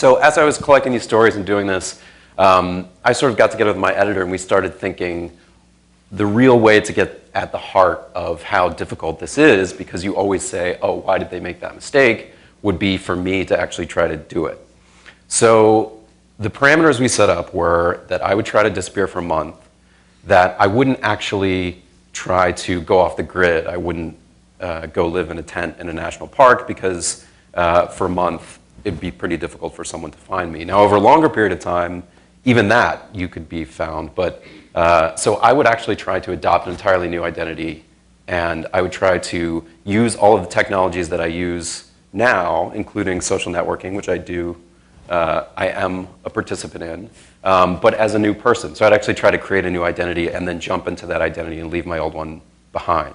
So as I was collecting these stories and doing this, I sort of got together with my editor and we started thinking the real way to get at the heart of how difficult this is, because you always say, oh, why did they make that mistake, would be for me to actually try to do it. So the parameters we set up were that I would try to disappear for a month, that I wouldn't actually try to go off the grid. I wouldn't go live in a tent in a national park because for a month it'd be pretty difficult for someone to find me. Now over a longer period of time, even that you could be found, but so I would actually try to adopt an entirely new identity, and I would try to use all of the technologies that I use now, including social networking, which I do, I am a participant in, but as a new person. So I'd actually try to create a new identity and then jump into that identity and leave my old one behind.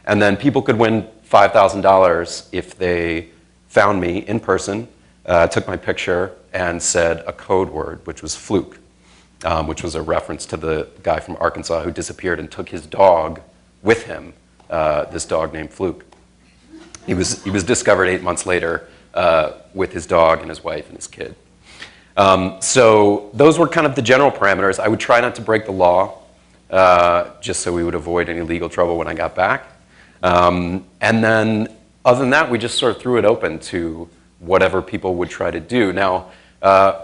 And then people could win $5,000 if they found me in person, took my picture, and said a code word, which was fluke, which was a reference to the guy from Arkansas who disappeared and took his dog with him, this dog named Fluke. He was discovered 8 months later with his dog and his wife and his kid. So those were kind of the general parameters. I would try not to break the law, just so we would avoid any legal trouble when I got back. And then other than that, we just sort of threw it open to whatever people would try to do. Now,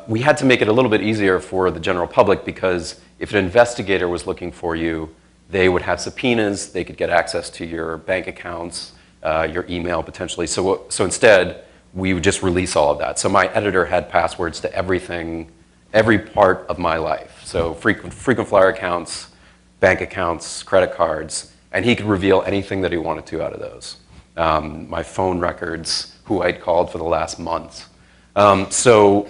we had to make it a little bit easier for the general public, because if an investigator was looking for you, they would have subpoenas, they could get access to your bank accounts, your email potentially. So instead, we would just release all of that. So my editor had passwords to everything, every part of my life. So frequent flyer accounts, bank accounts, credit cards, and he could reveal anything that he wanted to out of those. My phone records, who I'd called for the last month. So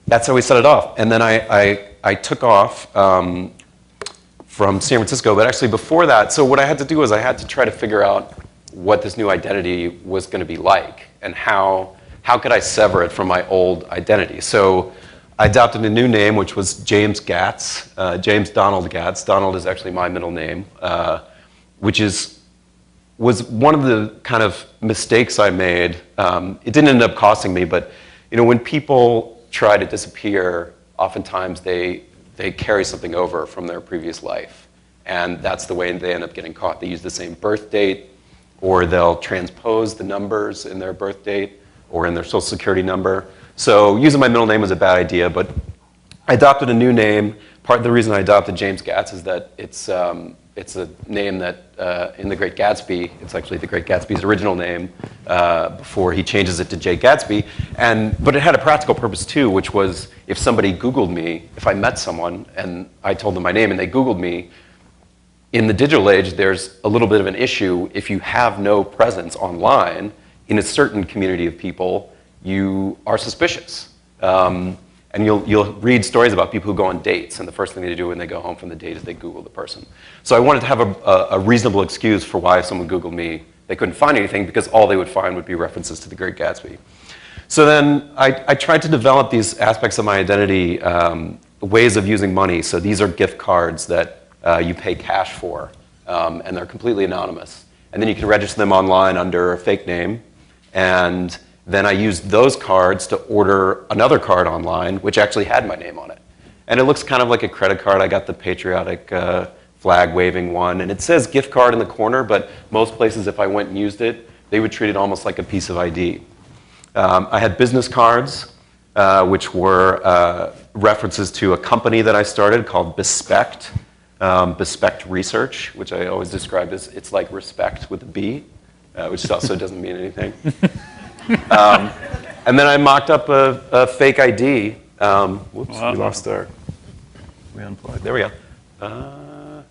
that's how we set it off. And then I took off from San Francisco, but actually before that, so what I had to do was I had to try to figure out what this new identity was going to be like, and how could I sever it from my old identity. So I adopted a new name, which was James Gatz, James Donald Gatz. Donald is actually my middle name, which was one of the kind of mistakes I made. It didn't end up costing me, but when people try to disappear, oftentimes they carry something over from their previous life, and that's the way they end up getting caught. They use the same birth date, or they'll transpose the numbers in their birth date or in their social security number. So using my middle name was a bad idea, but I adopted a new name. Part of the reason I adopted James Gatz is that it's a name that in The Great Gatsby, it's actually The Great Gatsby's original name before he changes it to Jay Gatsby. But it had a practical purpose too, which was if somebody Googled me, if I met someone and I told them my name and they Googled me, in the digital age, there's a little bit of an issue. If you have no presence online in a certain community of people, you are suspicious. And you'll read stories about people who go on dates, and the first thing they do when they go home from the date is they Google the person. So I wanted to have a reasonable excuse for why if someone Googled me, they couldn't find anything, because all they would find would be references to The Great Gatsby. So then I tried to develop these aspects of my identity, ways of using money. So these are gift cards that you pay cash for, and they're completely anonymous. And then you can register them online under a fake name, and then I used those cards to order another card online, which actually had my name on it. And it looks kind of like a credit card. I got the patriotic flag-waving one, and it says gift card in the corner, but most places, if I went and used it, they would treat it almost like a piece of ID. I had business cards, which were references to a company that I started called Bespect. Bespect Research, which I always describe as it's like respect with a B, which also doesn't mean anything. And then I mocked up a fake ID. Whoops, we lost our. We unplugged. There we go.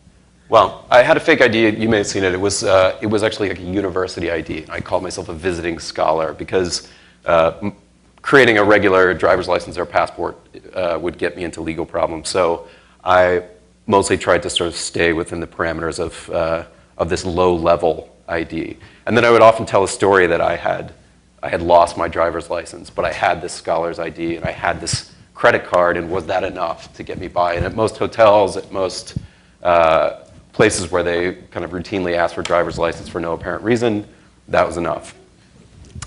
Well, I had a fake ID. You may have seen it. It was actually like a university ID. I called myself a visiting scholar because creating a regular driver's license or passport would get me into legal problems. So I mostly tried to sort of stay within the parameters of this low-level ID. And then I would often tell a story that I had lost my driver's license, but I had this scholar's ID and I had this credit card, and was that enough to get me by? And at most hotels, at most places where they kind of routinely ask for driver's license for no apparent reason, that was enough.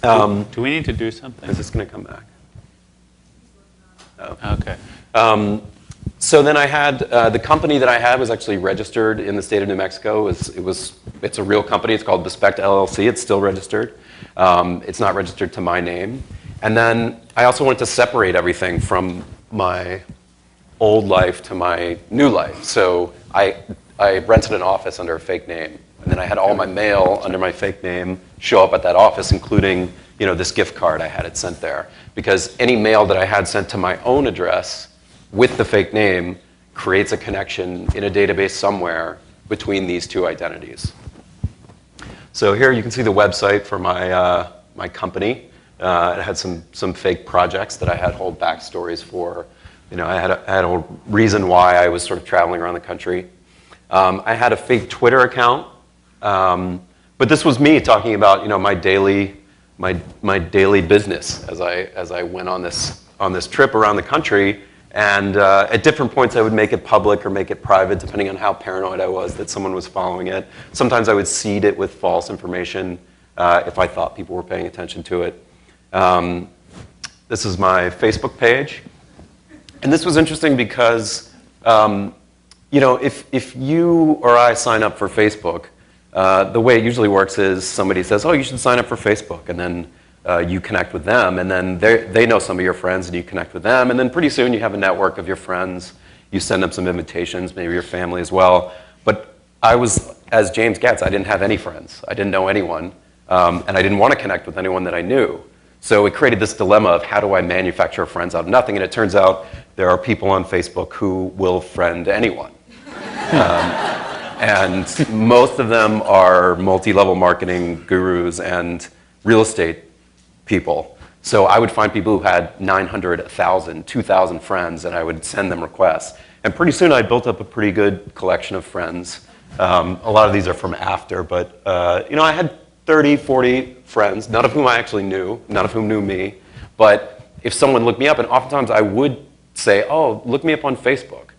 Do we need to do something? Is this going to come back? Okay. So then I had, the company that I had was actually registered in the state of New Mexico. It's a real company. It's called Bespect LLC. It's still registered. It's not registered to my name. And then I also wanted to separate everything from my old life to my new life. So I rented an office under a fake name. And then I had all my mail under my fake name show up at that office, including this gift card. I had it sent there. Because any mail that I had sent to my own address with the fake name creates a connection in a database somewhere between these two identities. So here you can see the website for my company. It had some fake projects that I had whole backstories for. I had a whole reason why I was sort of traveling around the country. I had a fake Twitter account, but this was me talking about my daily business as I went on this trip around the country. And at different points, I would make it public or make it private, depending on how paranoid I was that someone was following it. Sometimes I would seed it with false information if I thought people were paying attention to it. This is my Facebook page. And this was interesting because, if you or I sign up for Facebook, the way it usually works is somebody says, oh, you should sign up for Facebook. And then you connect with them, and then they know some of your friends, and you connect with them, and then pretty soon you have a network of your friends. You send them some invitations, maybe your family as well. But I was, as James Getz, I didn't have any friends. I didn't know anyone, and I didn't want to connect with anyone that I knew. So it created this dilemma of how do I manufacture friends out of nothing, and it turns out there are people on Facebook who will friend anyone. And most of them are multi-level marketing gurus and real estate people. So I would find people who had 900, 1,000, 2,000 friends, and I would send them requests. And pretty soon I built up a pretty good collection of friends. A lot of these are from after, but I had 30, 40 friends, none of whom I actually knew, none of whom knew me. But if someone looked me up, and oftentimes I would say, oh, look me up on Facebook.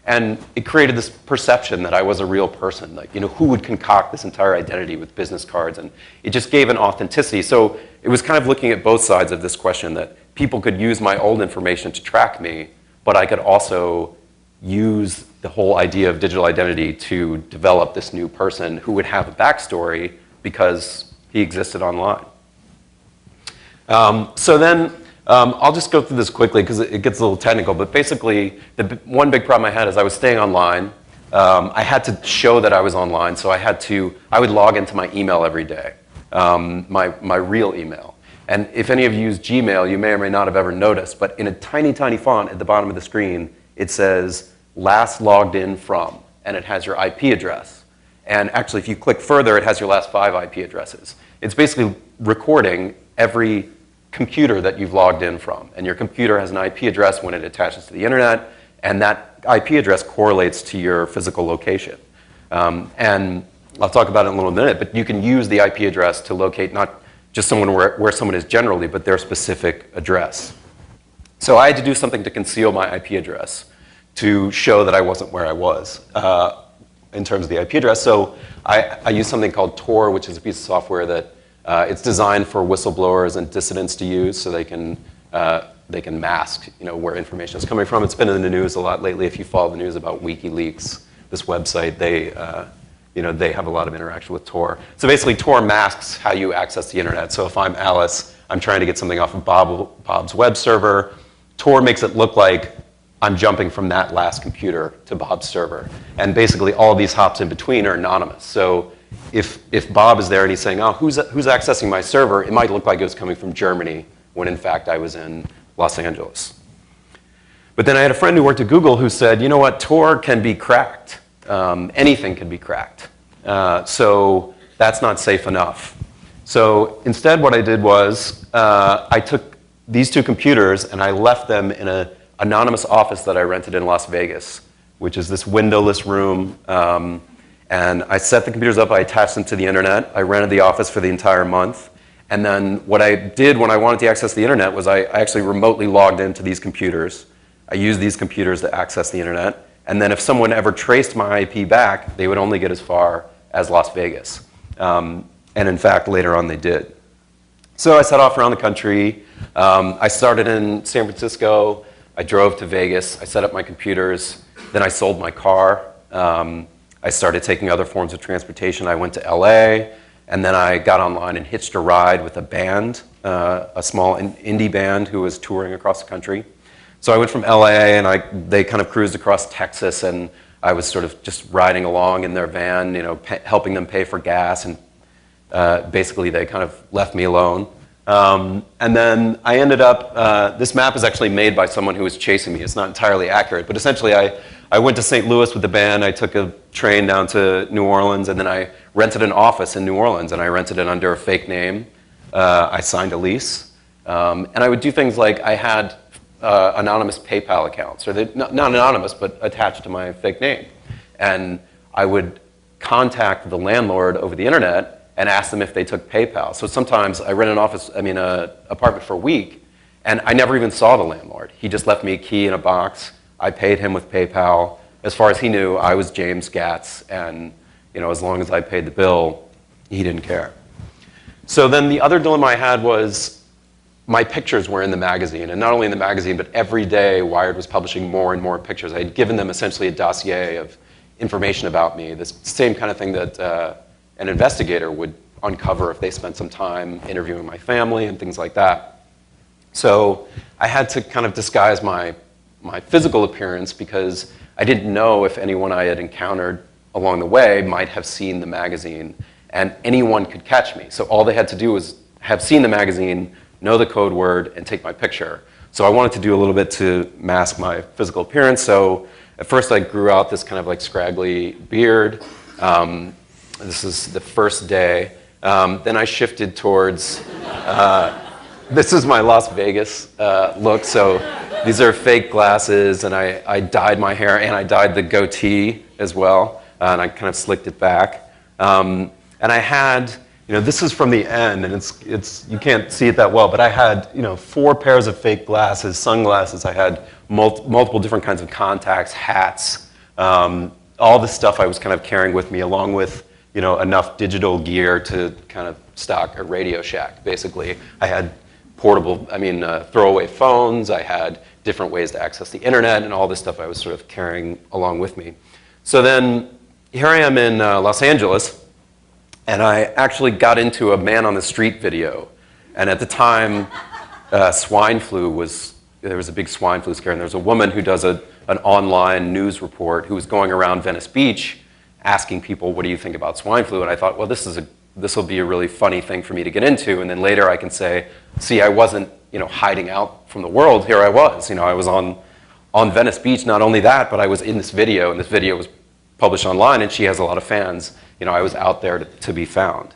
And it created this perception that I was a real person. Like, who would concoct this entire identity with business cards? And it just gave an authenticity. So it was kind of looking at both sides of this question, that people could use my old information to track me, but I could also use the whole idea of digital identity to develop this new person who would have a backstory because he existed online. So then, I'll just go through this quickly because it gets a little technical, but basically the one big problem I had is I was staying online. I had to show that I was online, so I would log into my email every day, my real email. And if any of you use Gmail, you may or may not have ever noticed, but in a tiny, tiny font at the bottom of the screen, it says last logged in from, and it has your IP address. And actually, if you click further, it has your last 5 IP addresses. It's basically recording every computer that you've logged in from. And your computer has an IP address when it attaches to the internet, and that IP address correlates to your physical location. And I'll talk about it in a little minute, but you can use the IP address to locate not just someone where someone is generally, but their specific address. So I had to do something to conceal my IP address to show that I wasn't where I was in terms of the IP address. So I used something called Tor, which is a piece of software that it's designed for whistleblowers and dissidents to use, so they can mask, where information is coming from. It's been in the news a lot lately. If you follow the news about WikiLeaks, this website, they have a lot of interaction with Tor. So basically, Tor masks how you access the internet. So if I'm Alice, I'm trying to get something off of Bob's web server. Tor makes it look like I'm jumping from that last computer to Bob's server, and basically all these hops in between are anonymous. So if Bob is there and he's saying, oh, who's accessing my server, it might look like it was coming from Germany when in fact I was in Los Angeles. But then I had a friend who worked at Google who said, you know what, Tor can be cracked. Anything can be cracked. So that's not safe enough. So instead what I did was I took these 2 computers and I left them in an anonymous office that I rented in Las Vegas, which is this windowless room. And I set the computers up, I attached them to the internet, I rented the office for the entire month, and then what I did when I wanted to access the internet was I actually remotely logged into these computers. I used these computers to access the internet, and then if someone ever traced my IP back, they would only get as far as Las Vegas. And in fact, later on they did. So I set off around the country. I started in San Francisco. I drove to Vegas. I set up my computers. Then I sold my car. I started taking other forms of transportation. I went to LA, and then I got online and hitched a ride with a band, a small indie band who was touring across the country. So I went from LA, and they kind of cruised across Texas, and I was sort of just riding along in their van, you know, helping them pay for gas, and basically they kind of left me alone. And then I ended up, this map is actually made by someone who was chasing me. It's not entirely accurate, but essentially I went to St. Louis with the band. I took a train down to New Orleans, and then I rented an office in New Orleans, and I rented it under a fake name. I signed a lease, and I would do things like I had anonymous PayPal accounts, or not anonymous, but attached to my fake name. And I would contact the landlord over the internet and ask them if they took PayPal. So sometimes I rent an apartment for a week, and I never even saw the landlord. He just left me a key in a box. I paid him with PayPal. As far as he knew, I was James Gatz, and you know, as long as I paid the bill, he didn't care. So then the other dilemma I had was my pictures were in the magazine, and not only in the magazine, but every day Wired was publishing more and more pictures. I had given them essentially a dossier of information about me, this same kind of thing that an investigator would uncover if they spent some time interviewing my family and things like that. So I had to kind of disguise my physical appearance because I didn't know if anyone I had encountered along the way might have seen the magazine, and anyone could catch me. So all they had to do was have seen the magazine, know the code word, and take my picture. So I wanted to do a little bit to mask my physical appearance. So at first I grew out this kind of like scraggly beard. This is the first day. Then I shifted towards, this is my Las Vegas look. So these are fake glasses, and I dyed my hair, and I dyed the goatee as well, and I kind of slicked it back. And I had, you know, this is from the end, and it's you can't see it that well, but I had, you know, 4 pairs of fake glasses, sunglasses. I had multiple different kinds of contacts, hats, all the stuff I was kind of carrying with me, along with, you know, enough digital gear to kind of stock a Radio Shack, basically. I had portable, throwaway phones. I had different ways to access the internet, and all this stuff I was sort of carrying along with me. So then here I am in Los Angeles, and I actually got into a man on the street video. And at the time, swine flu there was a big swine flu scare, and there was a woman who does an online news report who was going around Venice Beach asking people, what do you think about swine flu? And I thought, well, this will be a really funny thing for me to get into, and then later I can say, see, I wasn't, you know, hiding out from the world. Here I was, you know, I was on Venice Beach. Not only that, but I was in this video, and this video was published online, and she has a lot of fans. You know, I was out there to be found.